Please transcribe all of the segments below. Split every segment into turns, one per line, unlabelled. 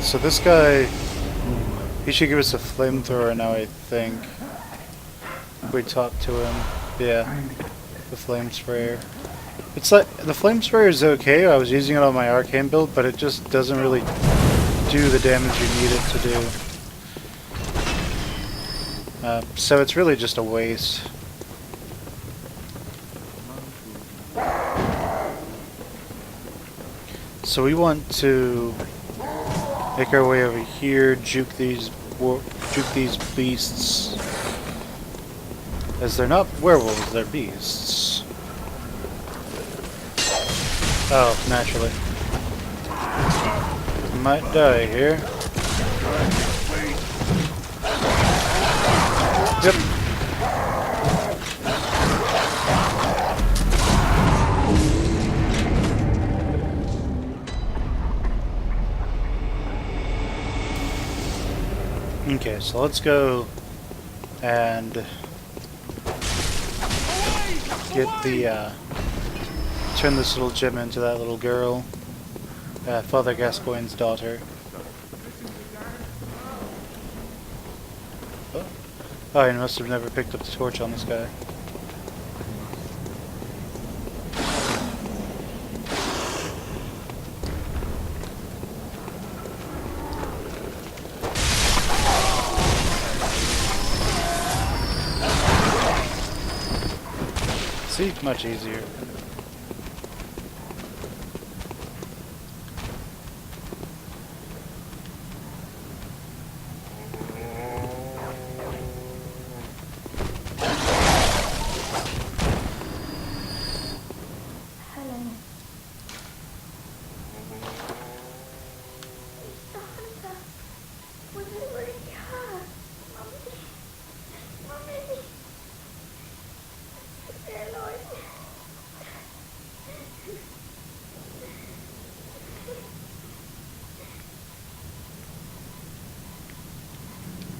So this guy, he should give us a flamethrower now, I think. We talk to him. Yeah, the flame sprayer. It's like, the flame sprayer is okay, I was using it on my arcane build, but it just doesn't really do the damage you need it to do. So it's really just a waste. So we want to make our way over here, juke these beasts. As they're not werewolves, they're beasts. Oh, naturally. Might die here. Yep. Okay, so let's go and get the turn this little gem into that little girl, Father Gascoigne's daughter. Oh, I must have never picked up the torch on this guy. See, much easier.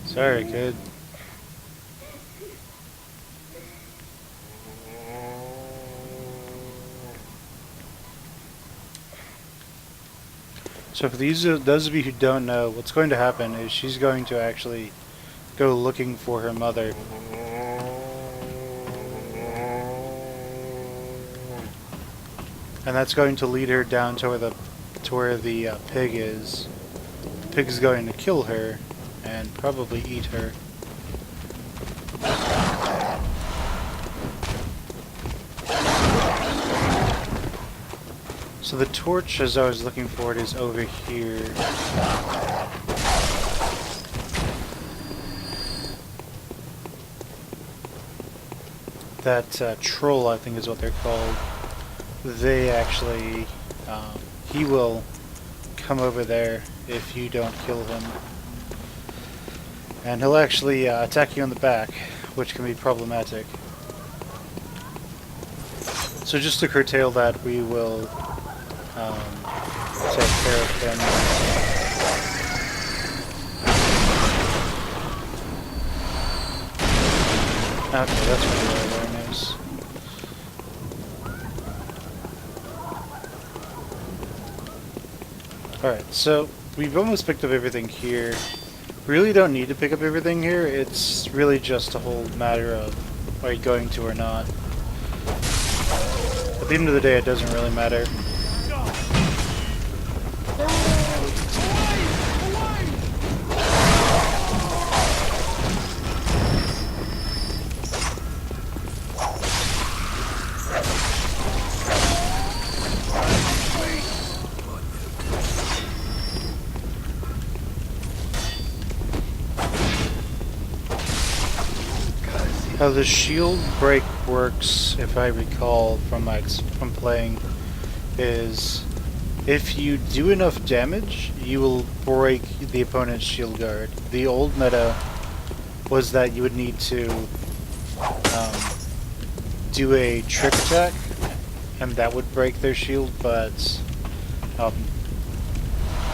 Sorry, kid. So for those of you who don't know, what's going to happen is she's going to actually go looking for her mother. And that's going to lead her down to where the pig is. The pig is going to kill her and probably eat her. So the torch, as I was looking for it, is over here. That troll, I think is what they're called. They actually, he will come over there if you don't kill him. And he'll actually attack you on the back, which can be problematic. So just to curtail that, we will take care of him. Okay, that's really very nice. Alright, so we've almost picked up everything here. We really don't need to pick up everything here, it's really just a whole matter of are you going to or not. At the end of the day, it doesn't really matter. How the shield break works, if I recall from playing, is if you do enough damage, you will break the opponent's shield guard. The old meta was that you would need to do a trick attack, and that would break their shield, but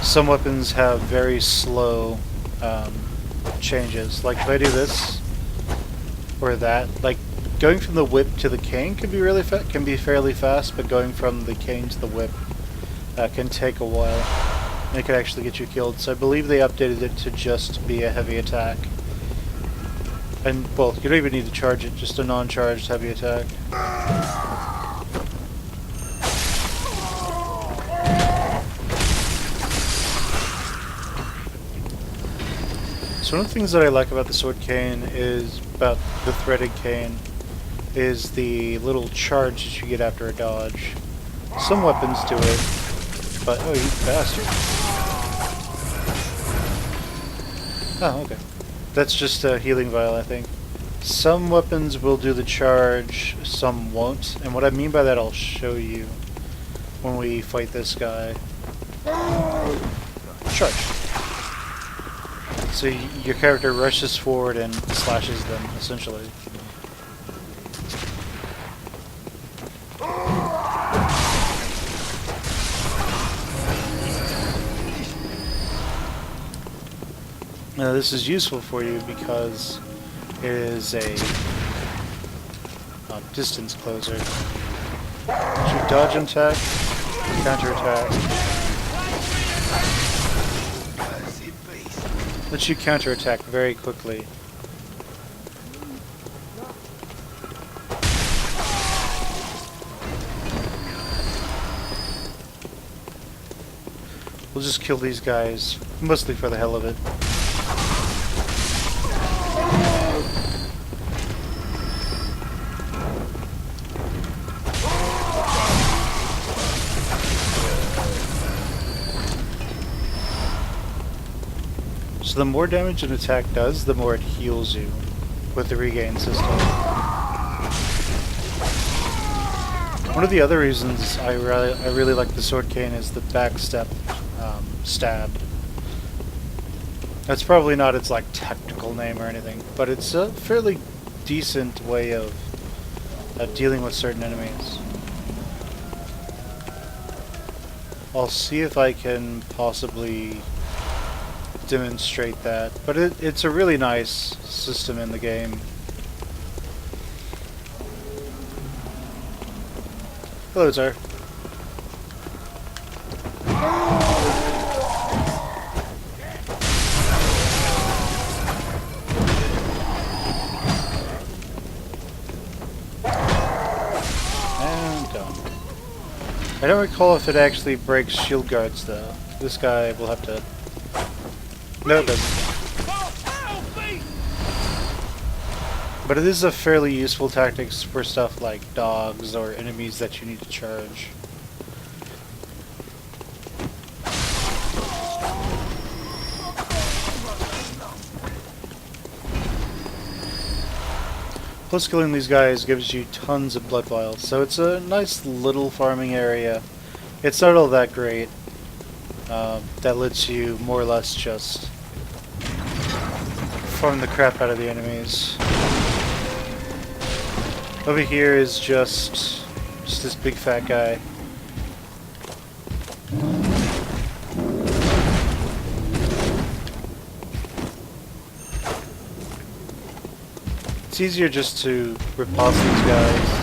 some weapons have very slow changes. Like if I do this, or that, like going from the whip to the cane can be fairly fast, but going from the cane to the whip can take a while. and it could actually get you killed. So I believe they updated it to just be a heavy attack. And, well, you don't even need to charge it, just a non-charged heavy attack. So one of the things that I like about the sword cane is, about the threaded cane, is the little charge that you get after a dodge. Some weapons do it, but, oh, you bastard. Oh, okay. That's just a healing vial, I think. Some weapons will do the charge, some won't. And what I mean by that I'll show you when we fight this guy. Charge. So your character rushes forward and slashes them, essentially. Now this is useful for you because it is a distance closer. Should dodge and attack, counter attack. Lets you counter attack very quickly. We'll just kill these guys, mostly for the hell of it. So the more damage an attack does, the more it heals you with the regain system. One of the other reasons I really like the sword cane is the backstep stab. That's probably not its like technical name or anything, but it's a fairly decent way of dealing with certain enemies. I'll see if I can possibly demonstrate that, but it's a really nice system in the game. Hello, sir. And done. I don't recall if it actually breaks shield guards though. This guy will have to... No, it doesn't. But it is a fairly useful tactic for stuff like dogs or enemies that you need to charge. Plus killing these guys gives you tons of blood vials, so it's a nice little farming area. It's not all that great. That lets you more or less just farm the crap out of the enemies. Over here is just this big fat guy. It's easier just to repulse these guys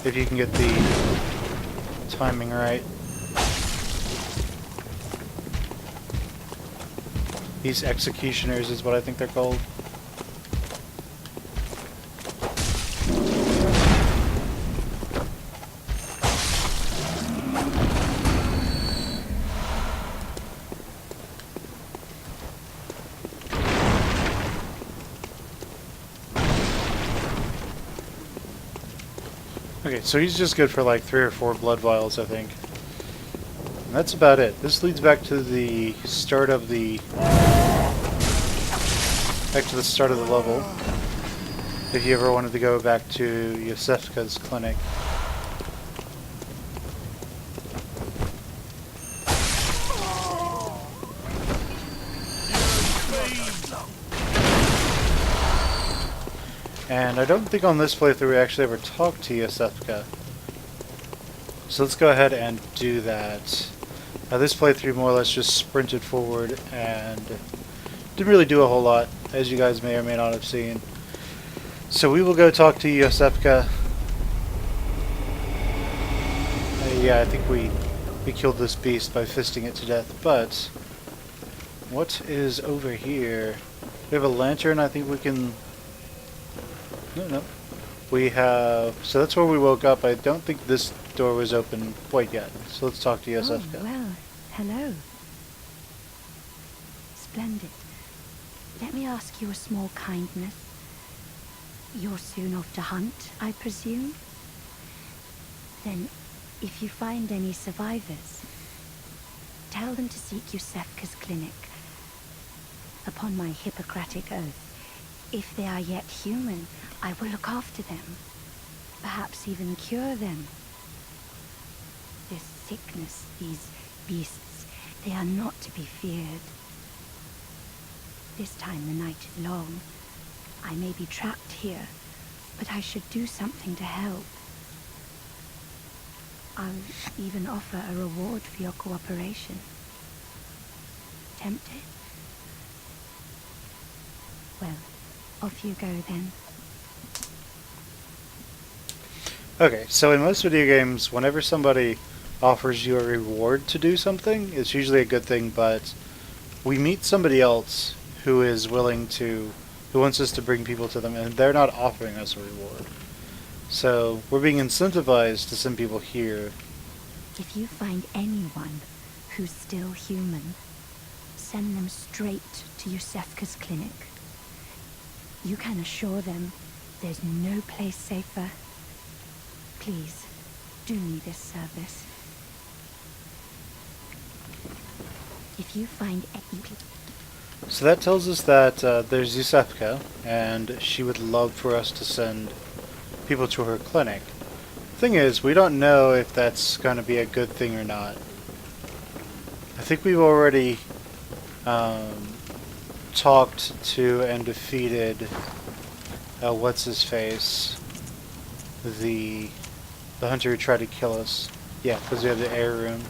if you can get the timing right. These executioners is what I think they're called. Okay, so he's just good for like 3 or 4 blood vials, I think. And that's about it. This leads back to the start of the level. If you ever wanted to go back to Yosefka's clinic. And I don't think on this playthrough we actually ever talked to Yosefka. So let's go ahead and do that. Now this playthrough more or less just sprinted forward and didn't really do a whole lot, as you guys may or may not have seen. So we will go talk to Yosefka. Yeah, I think we we killed this beast by fisting it to death, but what is over here? We have a lantern. I think we can... No. We have... So that's where we woke up. I don't think this door was open quite yet. So let's talk to Yosefka.
Oh, well, hello. Splendid. Let me ask you a small kindness. You're soon off to hunt, I presume? Then, if you find any survivors, tell them to seek Yosefka's clinic. Upon my Hippocratic oath, if they are yet human, I will look after them. Perhaps even cure them. This sickness, these beasts, they are not to be feared. This time the night is long. I may be trapped here, but I should do something to help. I'll even offer a reward for your cooperation. Tempted? Well, off you go then.
Okay, so in most video games, whenever somebody offers you a reward to do something, it's usually a good thing, but we meet somebody else who is willing to, who wants us to bring people to them, and they're not offering us a reward. So we're being incentivized to send people here.
If you find anyone who's still human, send them straight to Yosefka's clinic. You can assure them there's no place safer. Please, do me this service. If you find any...
So that tells us that there's Yosefka, and she would love for us to send people to her clinic. Thing is, we don't know if that's going to be a good thing or not. I think we've already talked to and defeated what's his face, the hunter who tried to kill us. Yeah, because we have the air rune.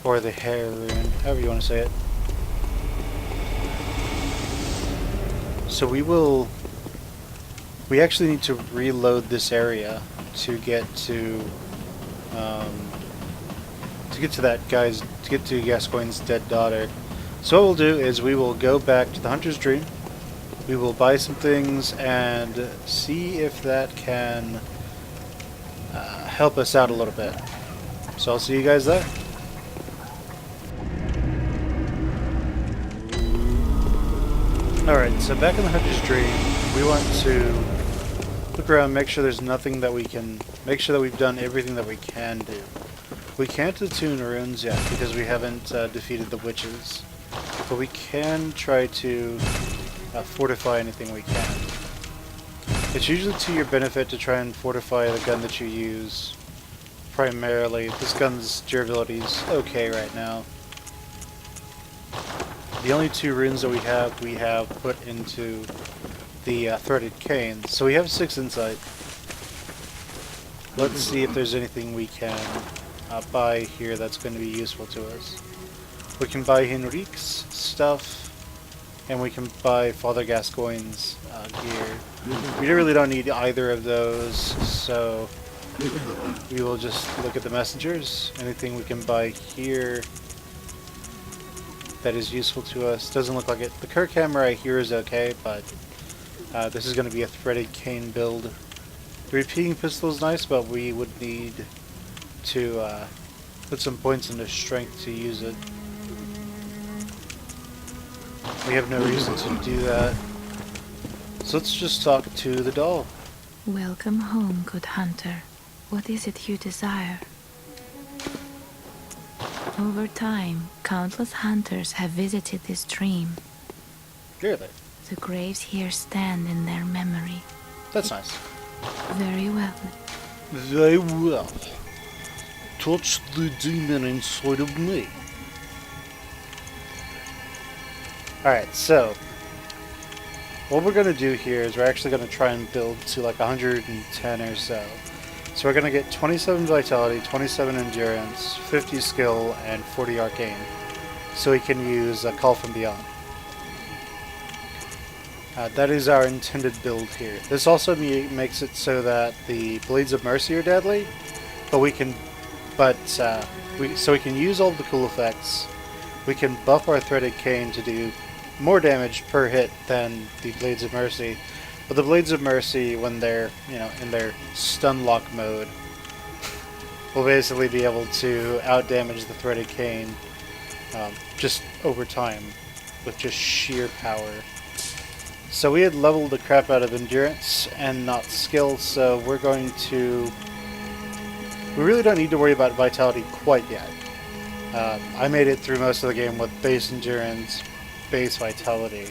Or the hair rune, however you want to say it. So we actually need to reload this area to get to Gascoigne's dead daughter. So what we'll do is we will go back to the Hunter's Dream. We will buy some things and see if that can help us out a little bit. So I'll see you guys there. Alright, so back in the Hunter's Dream, we want to look around, make sure there's nothing that we can, make sure that we've done everything that we can do. We can't attune runes yet because we haven't defeated the witches, but we can try to fortify anything we can. It's usually to your benefit to try and fortify the gun that you use, primarily. This gun's durability is okay right now. The only two runes that we have put into the threaded cane. So we have 6 insight. Let's see if there's anything we can buy here that's going to be useful to us. We can buy Henrique's stuff, and we can buy Father Gascoigne's gear. We really don't need either of those, so we will just look at the messengers. Anything we can buy here that is useful to us. Doesn't look like it. The Kirk hammer I hear is okay, but this is going to be a threaded cane build. The repeating pistol is nice, but we would need to put some points into strength to use it. We have no reason to do that. So let's just talk to the doll.
Welcome home, good hunter. What is it you desire? Over time, countless hunters have visited this stream.
Really?
The graves here stand in their memory.
That's nice.
Very well.
Very well. Touch the demon inside of me. Alright, so what we're going to do here is we're actually going to try and build to like 110 or so. So we're going to get 27 vitality, 27 endurance, 50 skill, and 40 arcane. So we can use a Call from Beyond. That is our intended build here. This also makes it so that the Blades of Mercy are deadly, but we can, so we can use all the cool effects. We can buff our Threaded Cane to do more damage per hit than the Blades of Mercy. But the Blades of Mercy, when they're, in their stun lock mode, will basically be able to outdamage the Threaded Cane just over time with just sheer power. So we had leveled the crap out of endurance and not skill, so we're going to... We really don't need to worry about vitality quite yet. I made it through most of the game with base endurance, base vitality.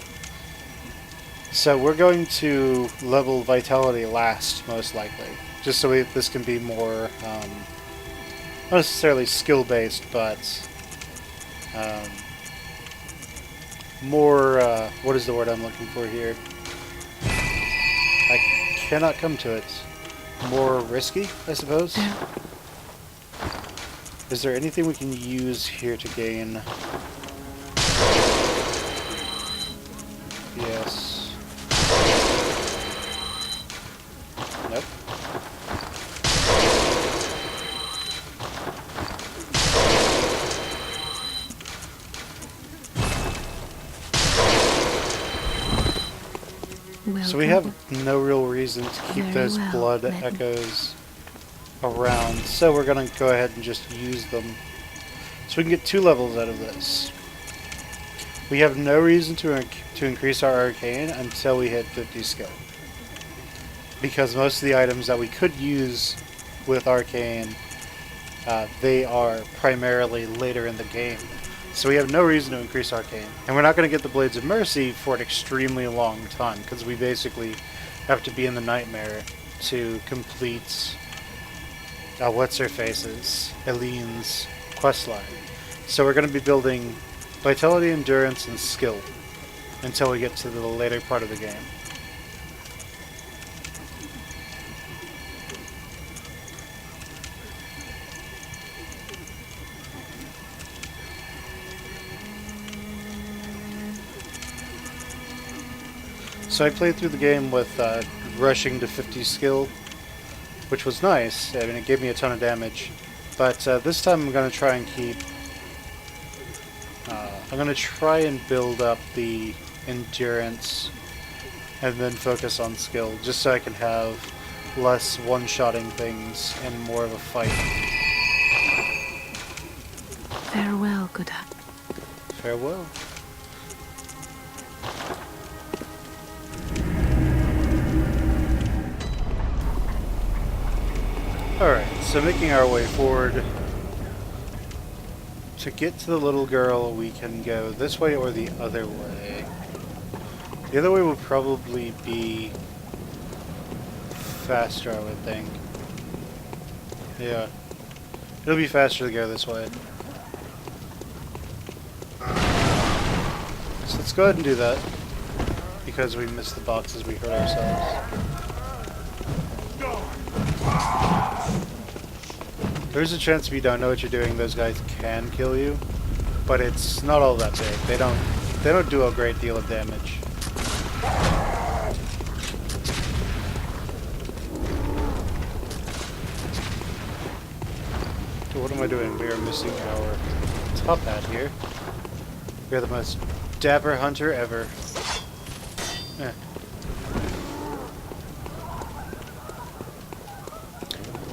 So we're going to level vitality last, most likely. Just so this can be more, not necessarily skill-based, but more, what is the word I'm looking for here? I cannot come to it. More risky, I suppose? Is there anything we can use here to gain? Yes. Nope. So we have no real reason to keep those blood echoes around, so we're going to go ahead and just use them. So we can get 2 levels out of this. We have no reason to increase our arcane until we hit 50 skill. Because most of the items that we could use with arcane, they are primarily later in the game. So we have no reason to increase arcane. And we're not going to get the Blades of Mercy for an extremely long time, because we basically have to be in the Nightmare to complete What's-Her-Face's, Eileen's questline. So we're going to be building vitality, endurance, and skill until we get to the later part of the game. So I played through the game with rushing to 50 skill, which was nice. I mean, it gave me a ton of damage. But this time I'm going to try and keep... I'm going to try and build up the endurance and then focus on skill, just so I can have less one-shotting things and more of a fight.
Farewell, good.
Farewell. Alright, so making our way forward. To get to the little girl, we can go this way or the other way. The other way will probably be faster, I would think. Yeah. It'll be faster to go this way. So let's go ahead and do that. Because we missed the boxes, we hurt ourselves. There's a chance if you don't know what you're doing, those guys can kill you, but it's not all that big. They don't do a great deal of damage. So what am I doing? We are missing our top hat here. We are the most dapper hunter ever. Eh.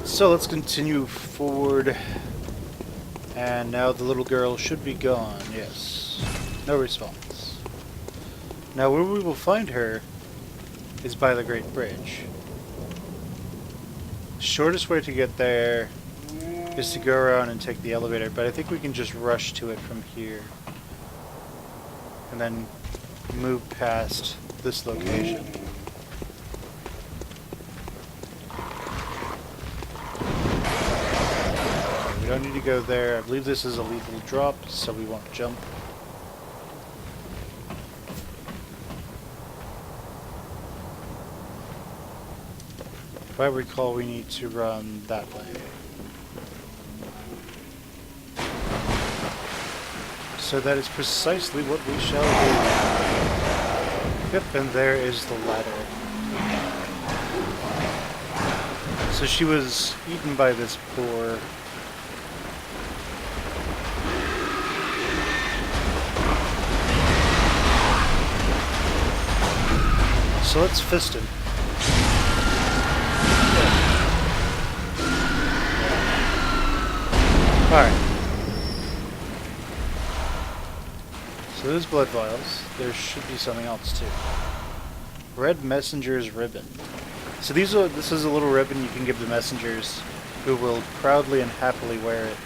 So let's continue forward, and now the little girl should be gone. Yes, no response. Now where we will find her is by the Great Bridge. Shortest way to get there is to go around and take the elevator, but I think we can just rush to it from here and then move past this location. We don't need to go there. I believe this is a lethal drop, so we won't jump. If I recall, we need to run that way. So that is precisely what we shall do. Yep, and there is the ladder. So she was eaten by this boar. So let's fist him. Alright. So there's blood vials. There should be something else too. Red Messenger's ribbon. So this is a little ribbon you can give the messengers who will proudly and happily wear it.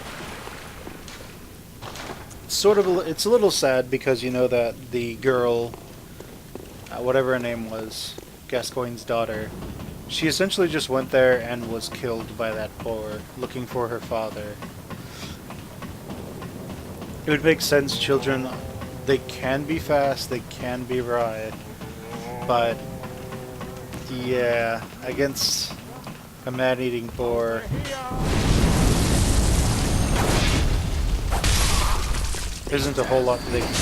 It's a little sad because you know that the girl, whatever her name was, Gascoigne's daughter, she essentially just went there and was killed by that boar, looking for her father. It would make sense, children, they can be fast, they can be wry, but yeah, against a man-eating boar, isn't a whole lot that they can do.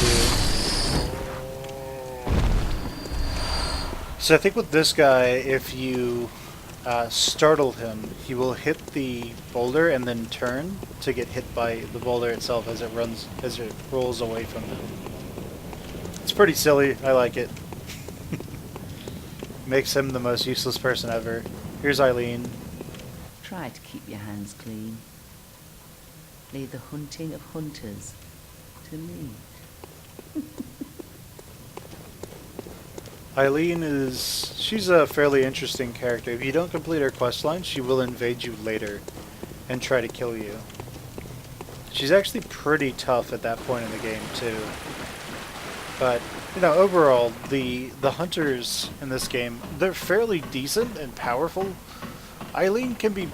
So I think with this guy, if you startle him, he will hit the boulder and then turn to get hit by the boulder itself as it rolls away from him. It's pretty silly. I like it. Makes him the most useless person ever. Here's Eileen.
Try to keep your hands clean. Leave the hunting of hunters to me.
Eileen she's a fairly interesting character. If you don't complete her questline, she will invade you later and try to kill you. She's actually pretty tough at that point in the game too. But, you know, overall, the hunters in this game, they're fairly decent and powerful. Eileen can be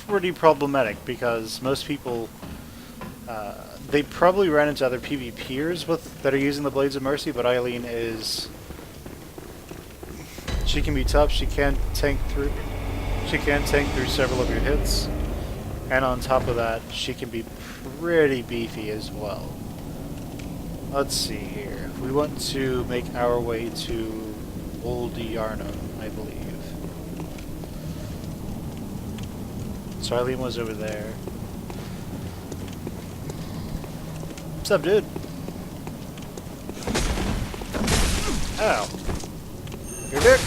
pretty problematic because most people, they probably ran into other PvPers that are using the Blades of Mercy, but Eileen she can be tough. She can tank through several of your hits, and on top of that, she can be pretty beefy as well. Let's see here. We want to make our way to Old Yarnham, I believe. So Eileen was over there. What's up, dude? Ow. Your dick.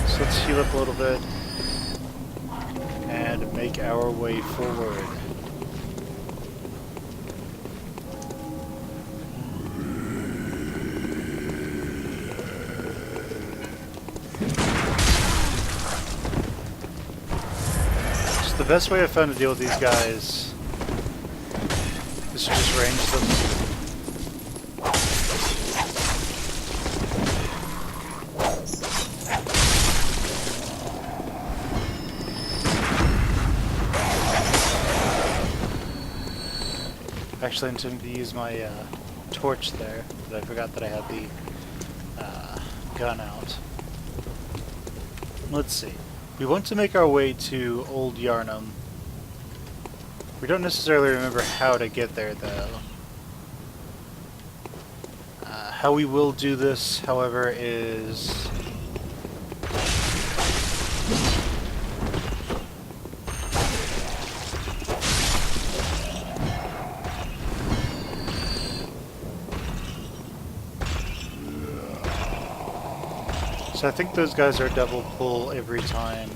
So let's heal up a little bit and make our way forward. The best way I've found to deal with these guys is to just range them. Actually, I'm intending to use my torch there, but I forgot that I had the gun out. Let's see. We want to make our way to Old Yarnham. We don't necessarily remember how to get there, though. How we will do this, however, is... So I think those guys are double pull every time.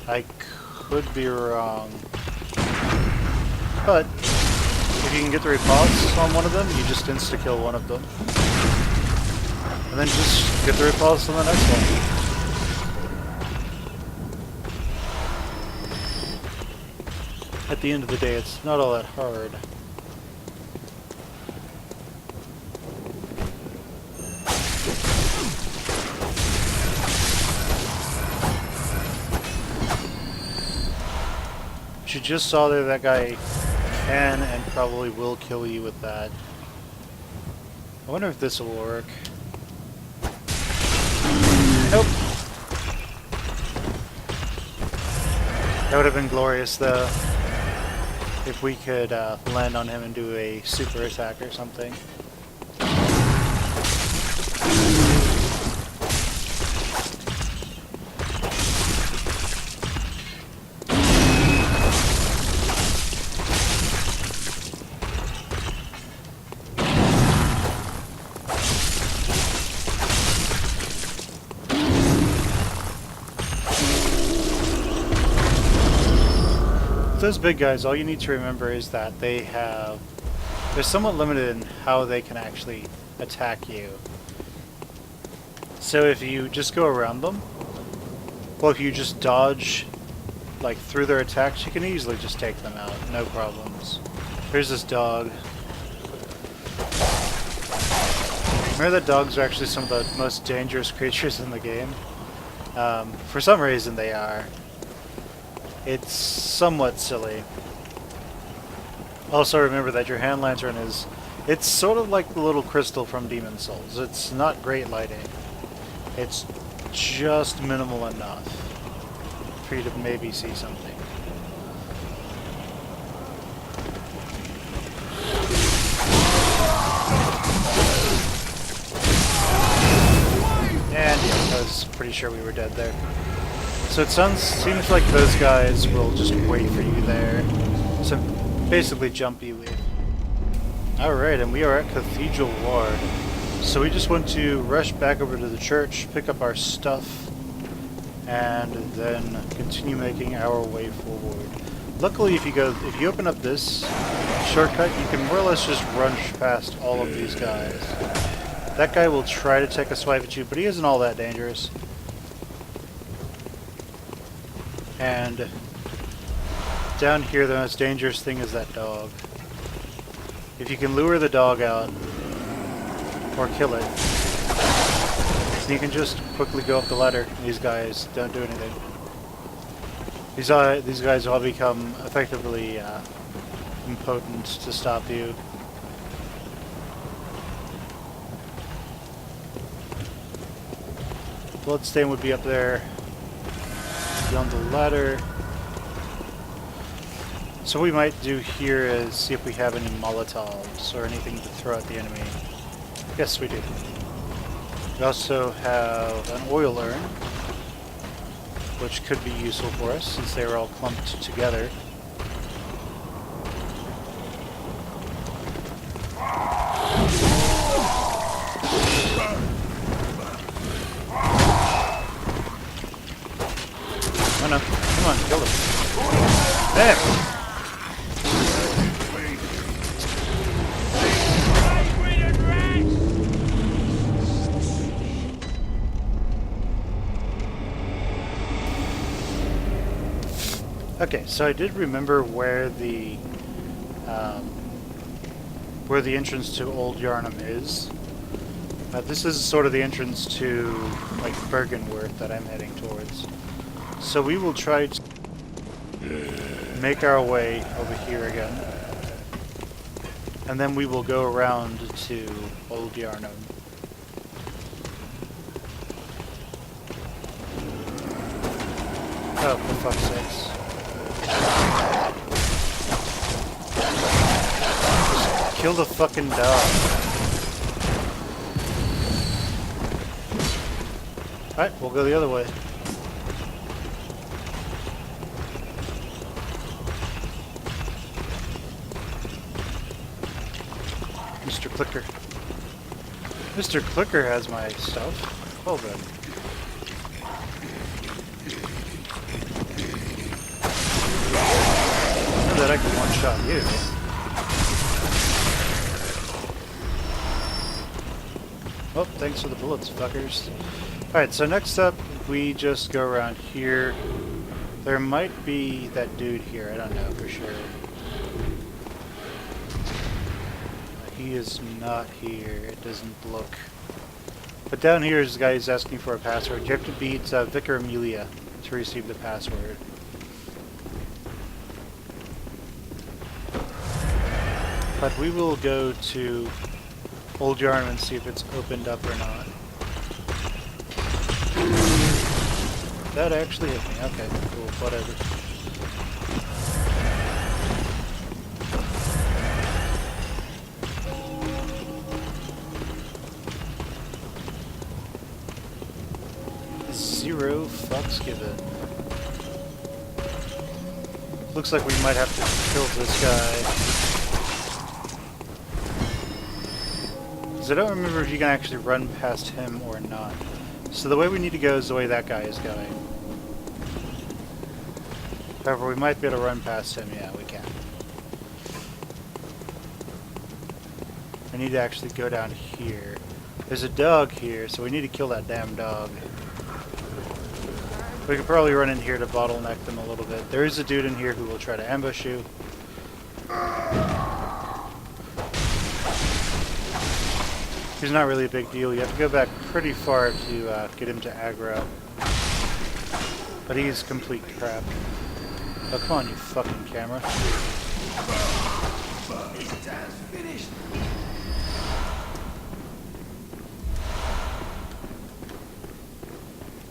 I could be wrong. But if you can get the riposte on one of them, you just insta-kill one of them. And then just get the riposte on the next one. At the end of the day, it's not all that hard. But you just saw there that guy can and probably will kill you with that. I wonder if this will work. Nope. That would have been glorious, though, if we could land on him and do a super attack or something. Those big guys, all you need to remember is that they're somewhat limited in how they can actually attack you. So if you just go around them, well, if you just dodge like through their attacks, you can easily just take them out, no problems. Here's this dog. Remember that dogs are actually some of the most dangerous creatures in the game? For some reason they are. It's somewhat silly. Also remember that your hand lantern it's sort of like the little crystal from Demon Souls. It's not great lighting. It's just minimal enough for you to maybe see something. And yeah, I was pretty sure we were dead there. So it seems like those guys will just wait for you there. So basically jump you in. Alright, and we are at Cathedral Ward. So we just want to rush back over to the church, pick up our stuff, and then continue making our way forward. Luckily, if you open up this shortcut, you can more or less just run past all of these guys. That guy will try to take a swipe at you, but he isn't all that dangerous. And down here, the most dangerous thing is that dog. If you can lure the dog out, or kill it, then you can just quickly go up the ladder. These guys don't do anything. These guys all become effectively impotent to stop you. Bloodstain would be up there. On the ladder. So what we might do here is see if we have any Molotovs or anything to throw at the enemy. Yes, we do. We also have an oil urn, which could be useful for us since they are all clumped together. Oh no, come on, kill him. There! Okay, so I did remember where the entrance to Old Yarnham is. This is sort of the entrance to like Bergenworth that I'm heading towards. So we will try to make our way over here again, and then we will go around to Old Yarnham. Oh, for fuck's sakes. Just kill the fucking dog. Alright, we'll go the other way. Mr. Clicker. Mr. Clicker has my stuff. Well then. I know that I can one-shot you. Well, thanks for the bullets, fuckers. Alright, so next up, we just go around here. There might be that dude here, I don't know for sure. He is not here, it doesn't look. But down here is the guy who's asking for a password. You have to beat Vicar Amelia to receive the password. But we will go to Old Yarnham and see if it's opened up or not. That actually hit me. Okay, cool, whatever. fuck's given. Looks like we might have to kill this guy. Because I don't remember if you can actually run past him or not. So the way we need to go is the way that guy is going. However, we might be able to run past him. Yeah, we can. I need to actually go down here. There's a dog here, so we need to kill that damn dog. We could probably run in here to bottleneck them a little bit. There is a dude in here who will try to ambush you. He's not really a big deal. You have to go back pretty far to get him to aggro. But he's complete crap. Oh, come on, you fucking camera.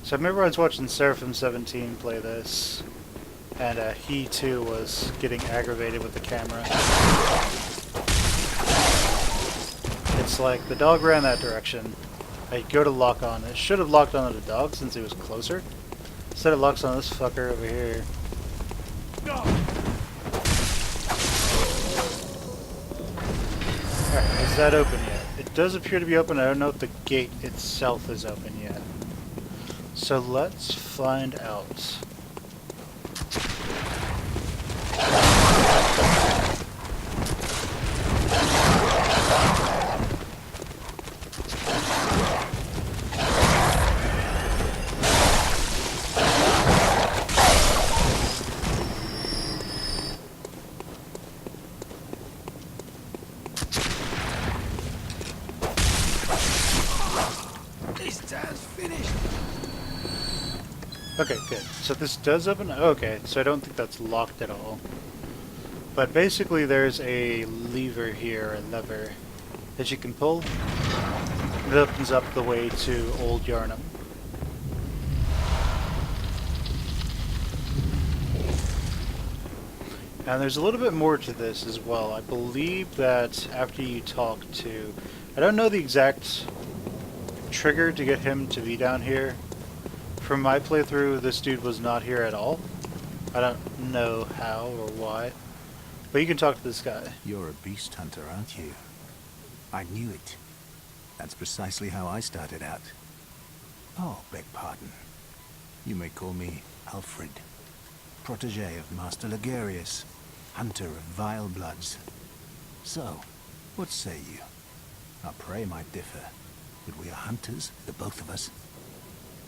So I remember I was watching Seraphim17 play this, and he too was getting aggravated with the camera. It's like the dog ran that direction. I go to lock on. It should have locked on the dog since he was closer. Instead it locks on this fucker over here. Alright, is that open yet? It does appear to be open. I don't know if the gate itself is open yet. So let's find out. Okay, good. So this does open? Okay, so I don't think that's locked at all. But basically there's a lever here, a lever, that you can pull. It opens up the way to Old Yarnham. And there's a little bit more to this as well. I believe that after you talk to... I don't know the exact trigger to get him to be down here. From my playthrough, this dude was not here at all. I don't know how or why. But you can talk to this guy.
You're a beast hunter, aren't you? I knew it. That's precisely how I started out. Oh, beg pardon. You may call me Alfred, protege of Master Ligarius, hunter of vile bloods. So, what say you? Our prey might differ, but we are hunters, the both of us.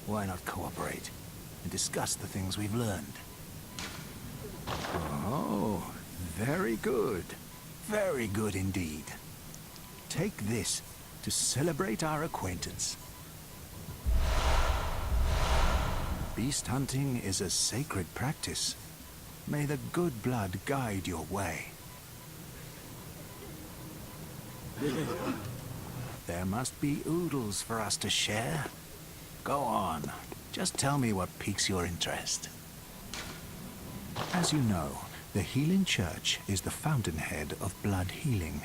Why not cooperate and discuss the things we've learned? Oh, very good. Very good indeed. Take this to celebrate our acquaintance. Beast hunting is a sacred practice. May the good blood guide your way. There must be oodles for us to share. Go on. Just tell me what piques your interest. As you know, the Healing Church is the fountainhead of blood healing.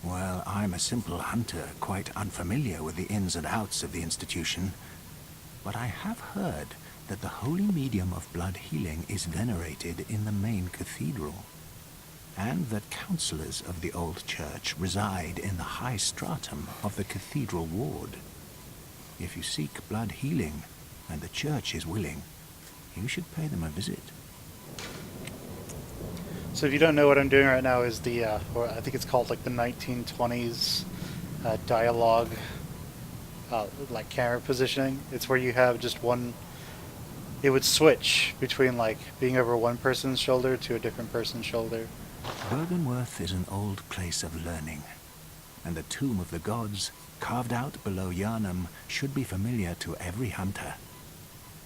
Well, I'm a simple hunter, quite unfamiliar with the ins and outs of the institution. But I have heard that the holy medium of blood healing is venerated in the main cathedral, and that counselors of the old church reside in the high stratum of the cathedral ward. If you seek blood healing, and the church is willing, you should pay them a visit.
So if you don't know, what I'm doing right now is the, or I think it's called like the 1920s dialogue, like camera positioning. It's where you have just one, it would switch between like being over one person's shoulder to a different person's shoulder.
Byrgenwerth is an old place of learning, and the Tomb of the Gods, carved out below Yarnham, should be familiar to every hunter.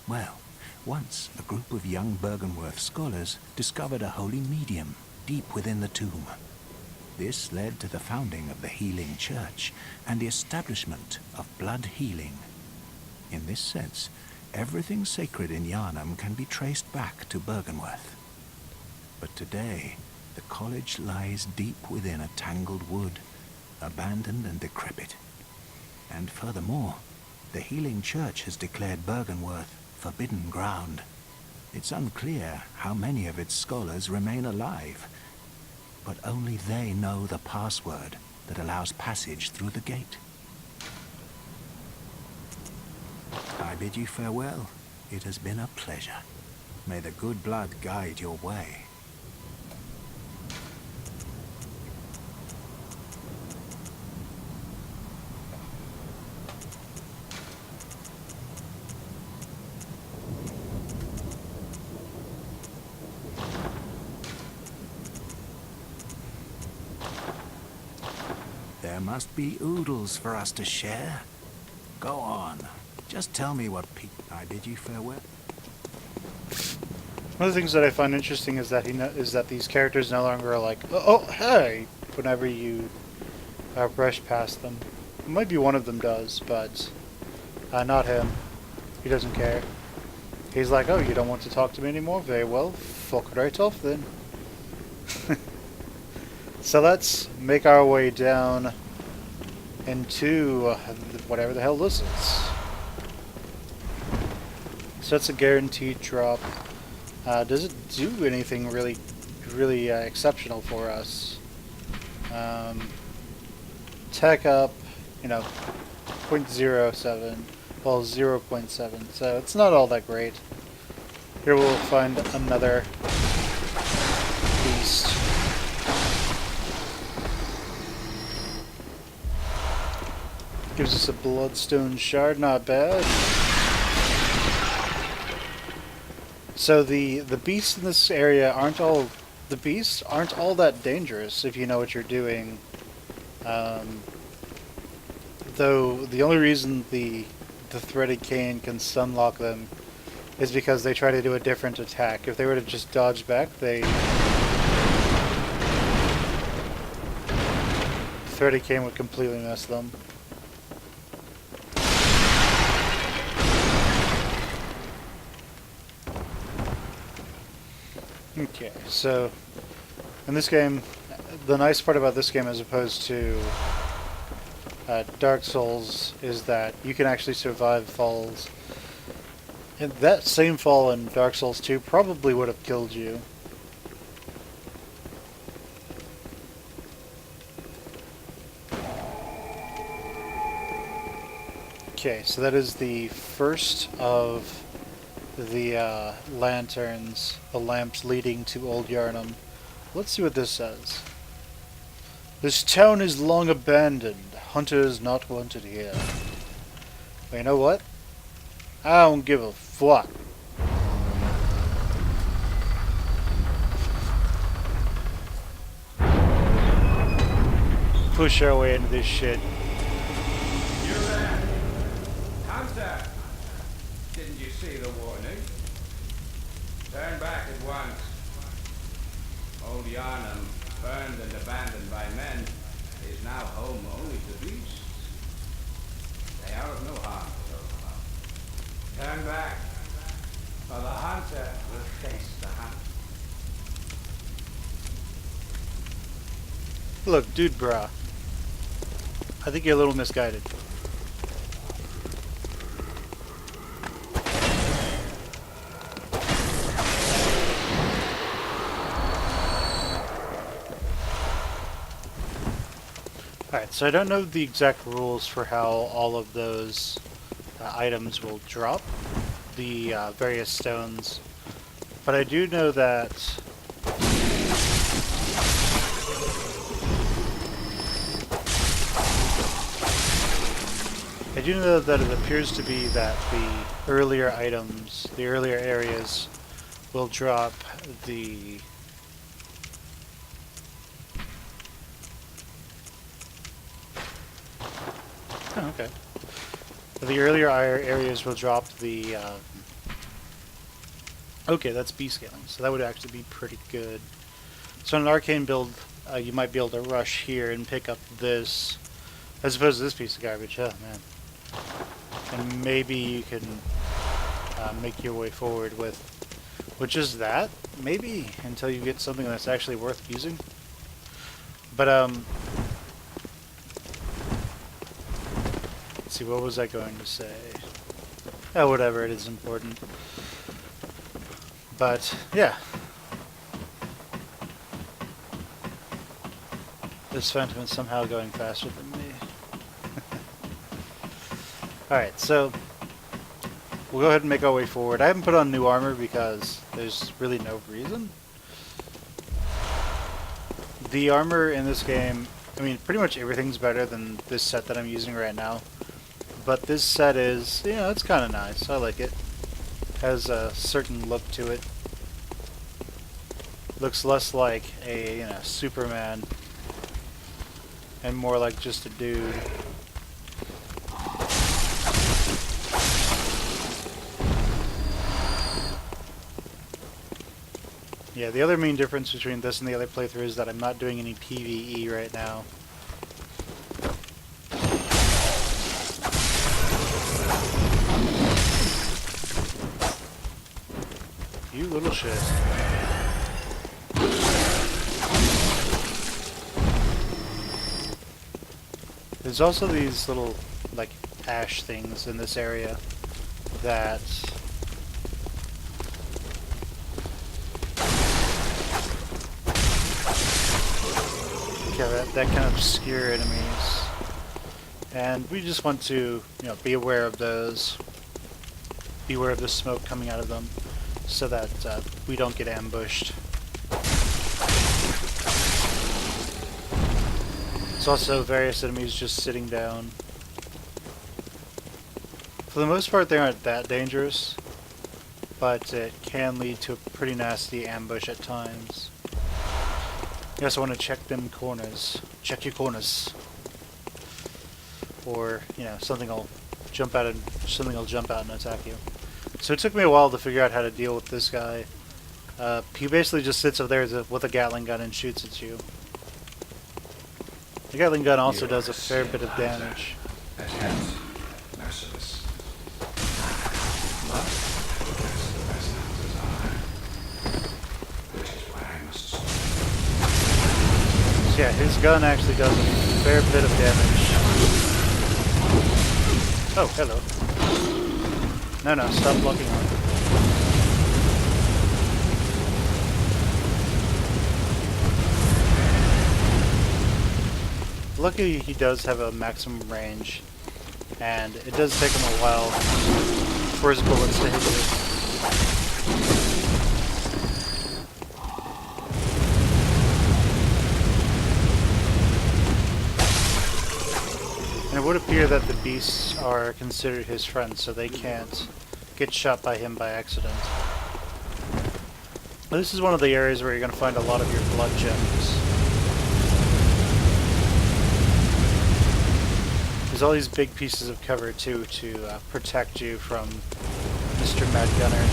Well, once a group of young Byrgenwerth scholars discovered a holy medium deep within the tomb. This led to the founding of the Healing Church and the establishment of blood healing. In this sense, everything sacred in Yarnham can be traced back to Byrgenwerth. But today, the college lies deep within a tangled wood, abandoned and decrepit. And furthermore, the Healing Church has declared Byrgenwerth forbidden ground. It's unclear how many of its scholars remain alive, but only they know the password that allows passage through the gate. I bid you farewell. It has been a pleasure. May the good blood guide your way. There must be oodles for us to share. Go on. Just tell me what I bid you farewell.
One of the things that I find interesting is that that these characters no longer are like, oh hey, whenever you brush past them. Maybe one of them does, but not him. He doesn't care. He's like, oh, you don't want to talk to me anymore? Very well, fuck right off then. So let's make our way down into whatever the hell this is. So it's a guaranteed drop. Does it do anything really exceptional for us? Tech up, 0.07, well 0.7, so it's not all that great. Here we'll find another beast. Gives us a bloodstone shard, not bad. So the beasts in this area aren't all that dangerous if you know what you're doing. Though the only reason the threaded cane can stunlock them is because they try to do a different attack. If they were to just dodge back, threaded cane would completely mess them. Okay, so in this game, the nice part about this game as opposed to Dark Souls is that you can actually survive falls. And that same fall in Dark Souls 2 probably would have killed you. Okay, so that is the first of the lanterns, the lamps leading to Old Yarnham. Let's see what this says. This town is long abandoned. Hunters not wanted here. But you know what? I don't give a fuck. Push our way into this shit.
You're there. Hunter! Didn't you see the warning? Turn back at once. Old Yarnham, burned and abandoned by men, is now home only to beasts. They are of no harm so far. Turn back, or the hunter will face the hunt.
Look, dude, brah. I think you're a little misguided. Alright, so I don't know the exact rules for how all of those items will drop, the various stones, but I do know that it appears to be that the earlier items, the earlier areas, will drop the oh, okay. The earlier areas will drop the okay, that's B scaling, so that would actually be pretty good. So in an arcane build, you might be able to rush here and pick up this, as opposed to this piece of garbage. Oh man. And maybe you can make your way forward with, which is that, maybe, until you get something that's actually worth using. But, let's see, what was I going to say? Oh, whatever, it is important. But, yeah. This Phantom is somehow going faster than me. Alright, so we'll go ahead and make our way forward. I haven't put on new armor because there's really no reason. The armor in this game, I mean, pretty much everything's better than this set that I'm using right now. But this set is, you know, it's kind of nice. I like it. Has a certain look to it. Looks less like a, you know, Superman and more like just a dude. Yeah, the other main difference between this and the other playthrough is that I'm not doing any PvE right now. You little shit. There's also these little, like, ash things in this area that... that can obscure enemies, and we just want to, you know, be aware of those, be aware of the smoke coming out of them, so that we don't get ambushed. There's also various enemies just sitting down. For the most part, they aren't that dangerous, but it can lead to a pretty nasty ambush at times. You also want to check them corners. Check your corners. Or, you know, something will jump out and attack you. So it took me a while to figure out how to deal with this guy. He basically just sits up there with a Gatling gun and shoots at you. The Gatling gun also does a fair bit of damage. Yeah, his gun actually does a fair bit of damage. Oh, hello. No, stop blocking on. Luckily, he does have a maximum range, and it does take him a while for his bullets to hit you. And it would appear that the beasts are considered his friends, so they can't get shot by him by accident. This is one of the areas where you're going to find a lot of your blood gems. There's all these big pieces of cover, too, to protect you from Mr. Mad Gunner.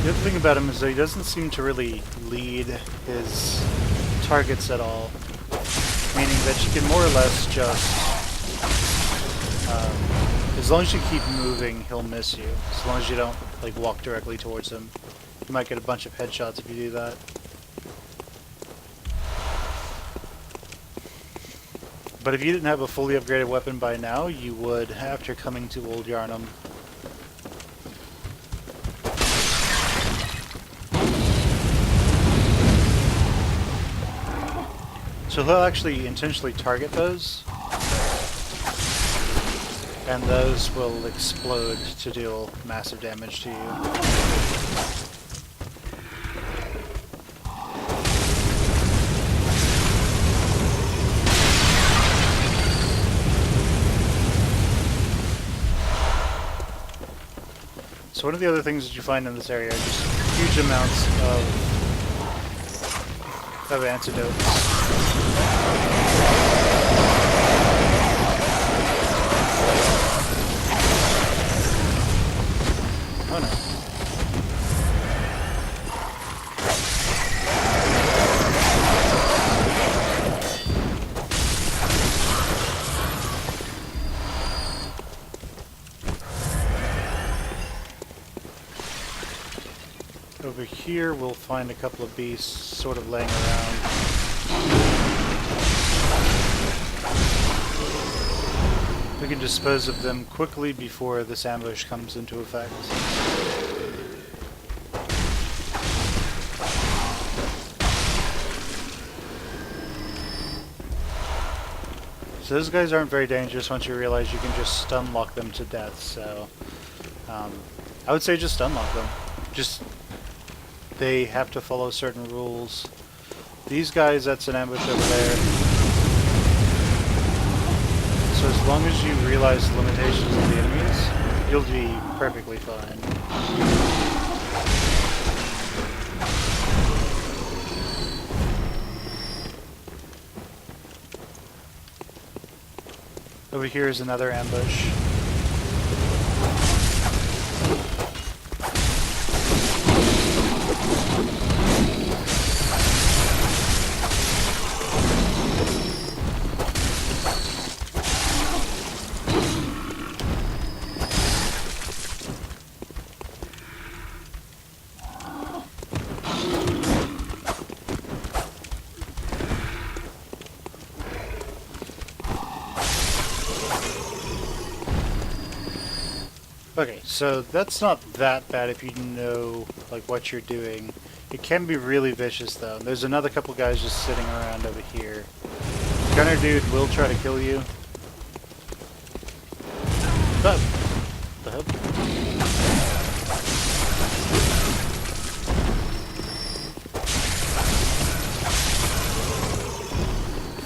The other thing about him is that he doesn't seem to really lead his targets at all, meaning that you can more or less just, as long as you keep moving, he'll miss you. As long as you don't, like, walk directly towards him. You might get a bunch of headshots if you do that. But if you didn't have a fully upgraded weapon by now, you would after coming to Old Yarnham. So he'll actually intentionally target those, and those will explode to deal massive damage to you. So one of the other things that you find in this area are just huge amounts of antidotes. Oh no. Over here, we'll find a couple of beasts sort of laying around. We can dispose of them quickly before this ambush comes into effect. So those guys aren't very dangerous once you realize you can just stun lock them to death, so I would say just stun lock them. Just, they have to follow certain rules. These guys, that's an ambush over there. So as long as you realize the limitations of the enemies, you'll be perfectly fine. Over here is another ambush. Okay, so that's not that bad if you know like what you're doing. It can be really vicious though. There's another couple guys just sitting around over here. Gunner dude will try to kill you. But the hell?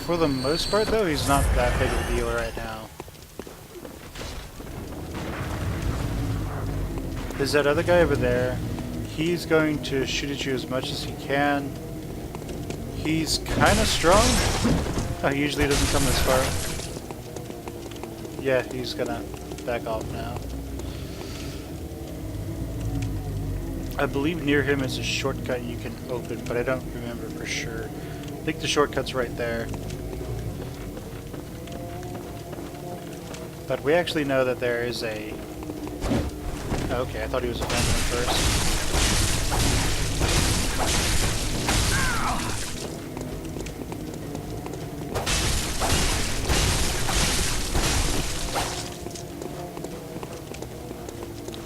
For the most part though, he's not that big of a deal right now. There's that other guy over there. He's going to shoot at you as much as he can. He's kind of strong. Oh, he usually doesn't come this far. Yeah, he's gonna back off now. I believe near him is a shortcut you can open, but I don't remember for sure. I think the shortcut's right there. But we actually know that there is a... Oh, okay, I thought he was a Fennec first.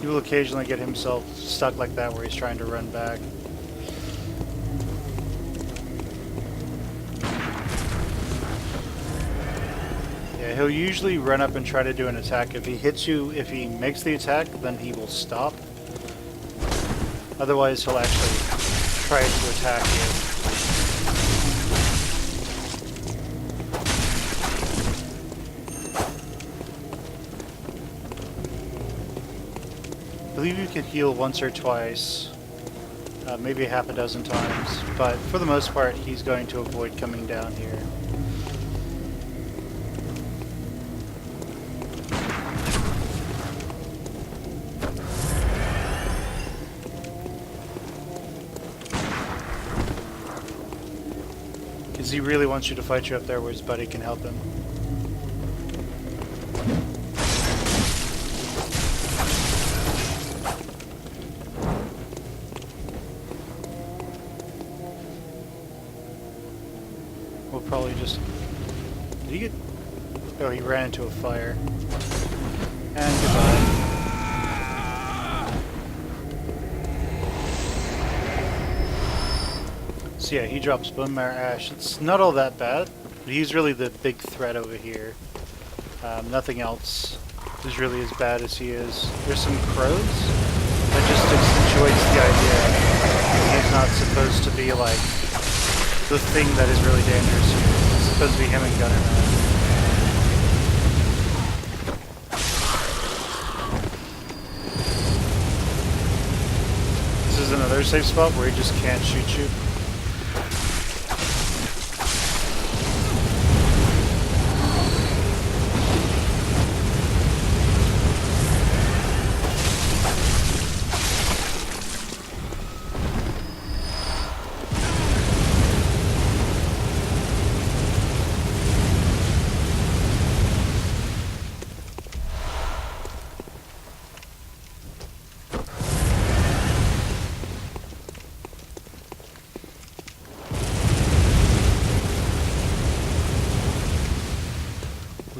He will occasionally get himself stuck like that where he's trying to run back. Yeah, he'll usually run up and try to do an attack. If he hits you, if he makes the attack, then he will stop. Otherwise, he'll actually try to attack you. I believe you can heal once or twice, maybe half a dozen times, but for the most part, he's going to avoid coming down here. Because he really wants you to fight you up there where his buddy can help him. We'll probably just... Did he get... Oh, he ran into a fire. And goodbye. So yeah, he drops Bone Marrow Ash. It's not all that bad, but he's really the big threat over here. Nothing else is really as bad as he is. There's some crows. That just accentuates the idea that he's not supposed to be like the thing that is really dangerous here. It's supposed to be him and Gunner Man. This is another safe spot where he just can't shoot you.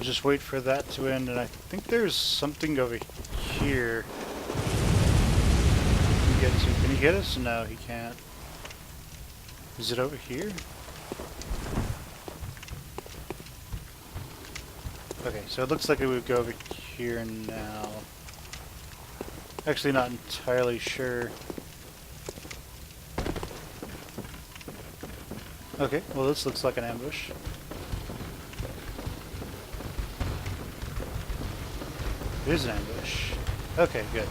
we'll just wait for that to end, and I think there's something over here. Can he get us? No, he can't. Is it over here? Okay, so it looks like it would go over here now. Actually, not entirely sure. Okay, well this looks like an ambush. It is an ambush. Okay, good.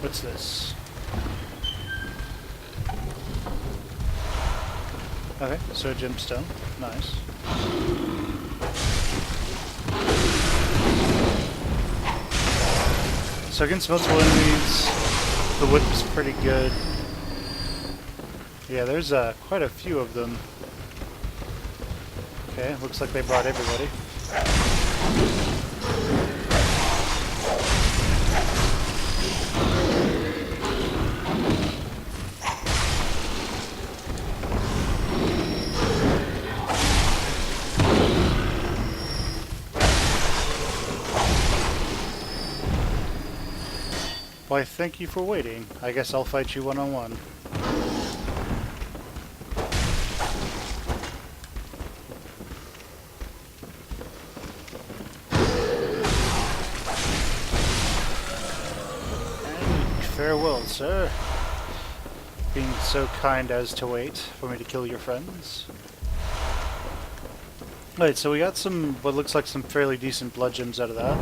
What's this? Okay, so a gemstone. Nice. So against multiple enemies, the whip's pretty good. Yeah, there's quite a few of them. Okay, looks like they brought everybody. Why, thank you for waiting. I guess I'll fight you one-on-one. And farewell, sir. Being so kind as to wait for me to kill your friends. Alright, so we got some, what looks like some fairly decent blood gems out of that.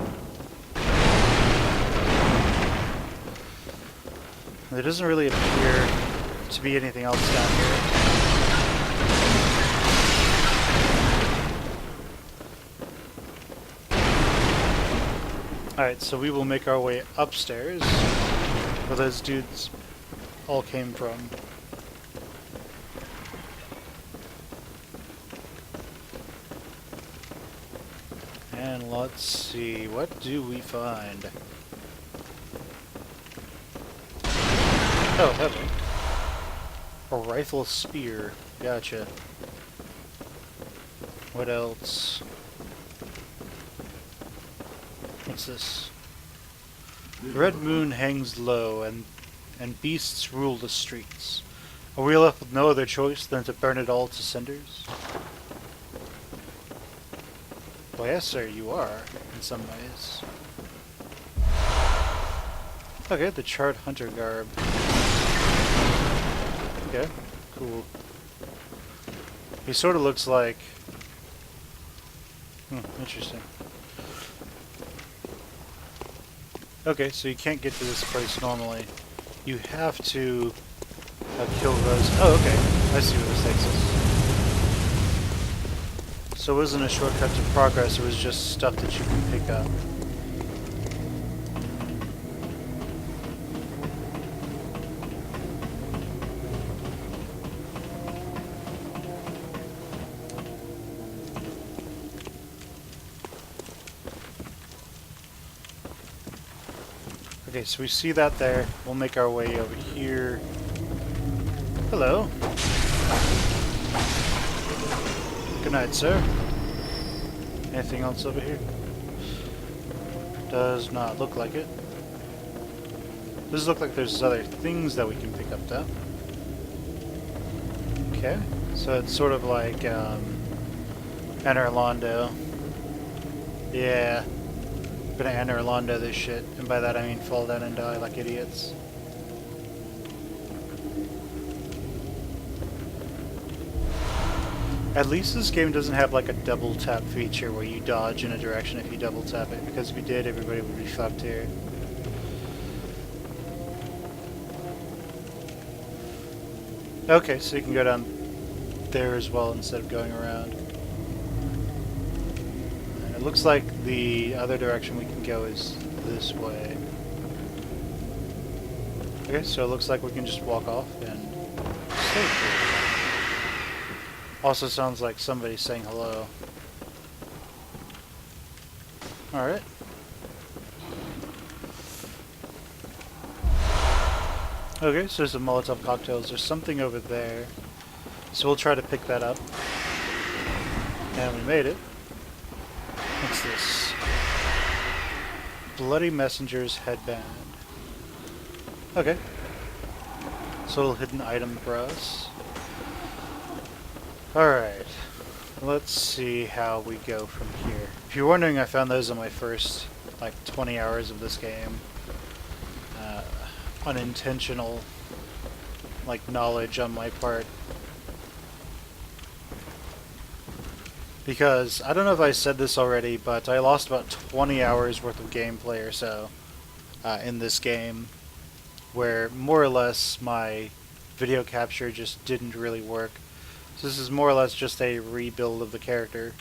There doesn't really appear to be anything else down here. Alright, so we will make our way upstairs, where those dudes all came from. And let's see, what do we find? Oh, heavy. A rifle spear. Gotcha. What else? What's this? The red moon hangs low, and beasts rule the streets. Are we left with no other choice than to burn it all to cinders? Well, yes, sir, you are, in some ways. Okay, the charred hunter garb. Okay, cool. He sort of looks like... interesting. Okay, so you can't get to this place normally. You have to kill those... Oh, okay. I see where this takes us. So it wasn't a shortcut to progress, it was just stuff that you can pick up. Okay, so we see that there. We'll make our way over here. Hello. Good night, sir. Anything else over here? Does not look like it. Does look like there's other things that we can pick up, though. Okay, so it's sort of like Enter Londo. Yeah. Gonna enter Londo this shit, and by that I mean fall down and die like idiots. At least this game doesn't have like a double tap feature where you dodge in a direction if you double tap it, because if you did, everybody would be fucked here. Okay, so you can go down there as well instead of going around. Looks like the other direction we can go is this way. Okay, so it looks like we can just walk off and stay here. Also sounds like somebody's saying hello. Alright. Okay, so there's some Molotov cocktails. There's something over there. So we'll try to pick that up. And we made it. What's this? Bloody Messenger's headband. Okay. It's a little hidden item for us. Alright. Let's see how we go from here. If you're wondering, I found those on my first, like, 20 hours of this game. Unintentional, like, knowledge on my part. Because, I don't know if I said this already, but I lost about 20 hours worth of gameplay or so in this game, where more or less my video capture just didn't really work. So this is more or less just a rebuild of the character.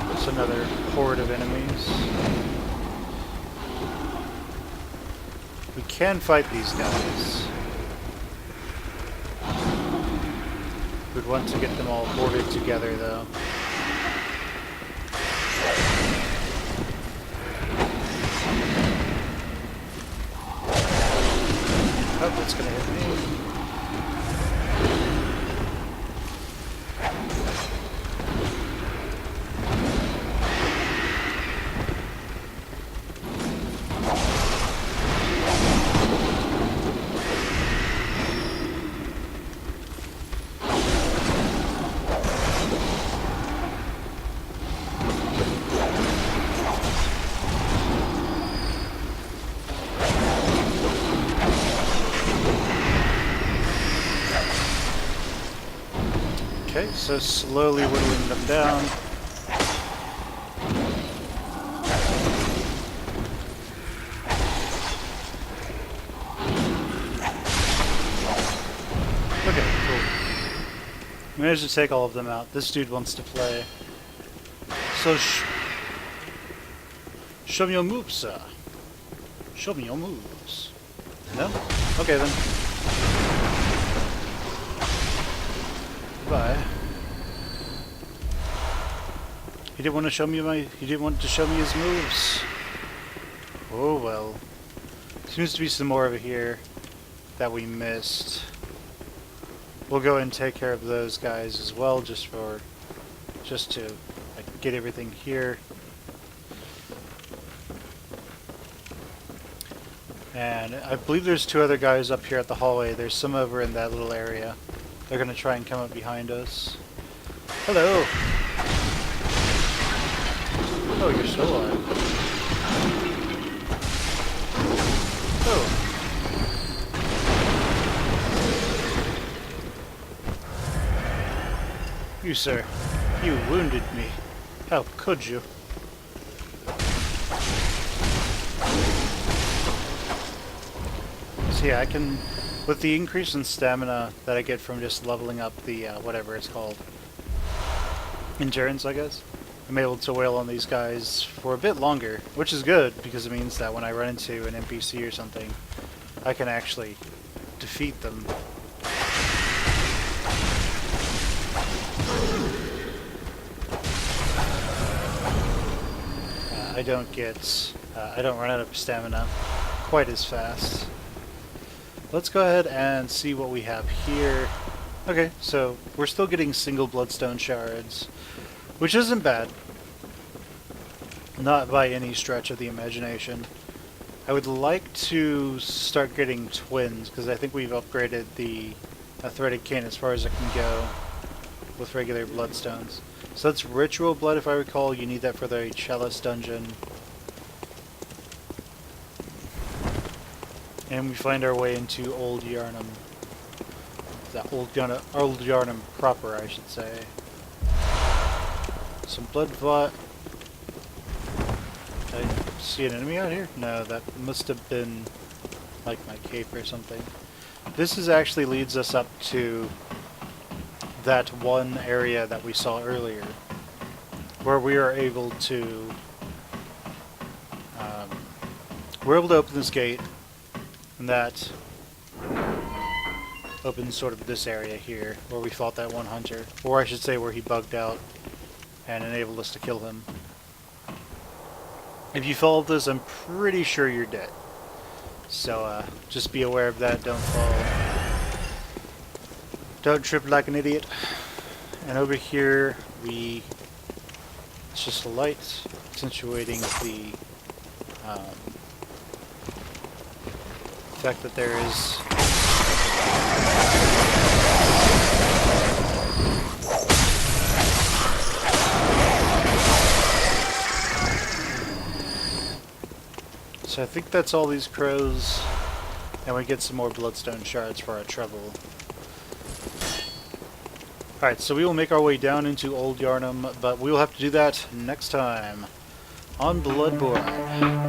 There's another horde of enemies. We can fight these guys. We'd want to get them all horded together, though. Oh, that's gonna hit me. Okay, so slowly whittling them down. Okay, cool. Managed to take all of them out. This dude wants to play. So, show me your moves, sir. Show me your moves. No? Okay then. Bye. He didn't want to show me his moves. Oh well. Seems to be some more over here that we missed. We'll go and take care of those guys as well, just to like, get everything here. And I believe there's two other guys up here at the hallway. There's some over in that little area. They're gonna try and come up behind us. Hello! Oh, you're still alive. Oh. You, sir. You wounded me. How could you? So yeah, I can... With the increase in stamina that I get from just leveling up the, whatever it's called, endurance, I guess, I'm able to wail on these guys for a bit longer, which is good, because it means that when I run into an NPC or something, I can actually defeat them. I don't run out of stamina quite as fast. Let's go ahead and see what we have here. Okay, so we're still getting single bloodstone shards, which isn't bad. Not by any stretch of the imagination. I would like to start getting twins, because I think we've upgraded the threaded cane as far as it can go with regular bloodstones. So that's ritual blood, if I recall. You need that for the chalice dungeon. And we find our way into Old Yarnham. Old Yarnham proper, I should say. Some blood plot. Did I see an enemy out here? No, that must have been like my cape or something. This actually leads us up to that one area that we saw earlier, where we are able to open this gate, and that opens sort of this area here, where we fought that one hunter, or I should say where he bugged out and enabled us to kill him. If you followed this, I'm pretty sure you're dead. So just be aware of that, don't fall. Don't trip like an idiot. And over here, it's just a light accentuating the fact that there is so I think that's all these crows, and we get some more bloodstone shards for our trouble. Alright, so we will make our way down into Old Yarnham, but we will have to do that next time on Bloodborne.